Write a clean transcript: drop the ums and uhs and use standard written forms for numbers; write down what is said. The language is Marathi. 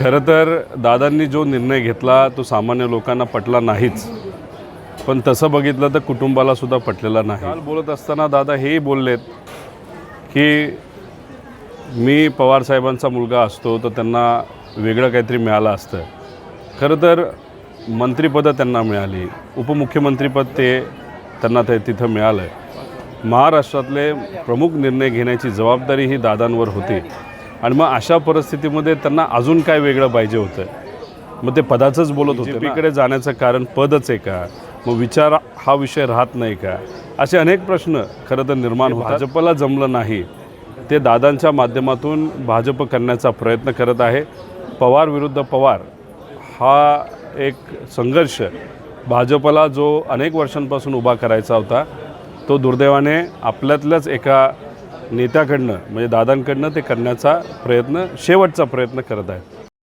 खरं तर दादांनी जो निर्णय घेतला तो सामान्य लोकांना पटला नाहीच, पण तसं बघितलं तर कुटुंबाला सुद्धा पटलेला नाही। काल बोलत असताना दादा हेही बोललेत की मी पवार साहेबांचा मुलगा असतो तर त्यांना वेगळं काहीतरी मिळालं असतं। खरं तर मंत्रिपदं त्यांना मिळाली, उपमुख्यमंत्रीपद त्यांना तिथं मिळालं। महाराष्ट्रातले प्रमुख निर्णय घेण्याची जबाबदारी ही दादांवर होती आणि मग अशा परिस्थितीमध्ये त्यांना अजून काय वेगळं पाहिजे होतं? मग ते पदाचंच बोलत होते। बीजेपीकडे जाण्याचं कारण पदच आहे का? मग विचार हा विषय राहत नाही का? असे अनेक प्रश्न खरं तर निर्माण होतात। भाजपला जमलं नाही, ते दादांच्या माध्यमातून भाजप करण्याचा प्रयत्न करत आहे। पवार विरुद्ध पवार हा एक संघर्ष भाजपला जो अनेक वर्षांपासून उभा करायचा होता, तो दुर्दैवाने आपल्यातल्याच एका नेत्याकडनं म्हणजे दादांकडनं ते करण्याचा प्रयत्न, शेवटचा प्रयत्न करत आहेत।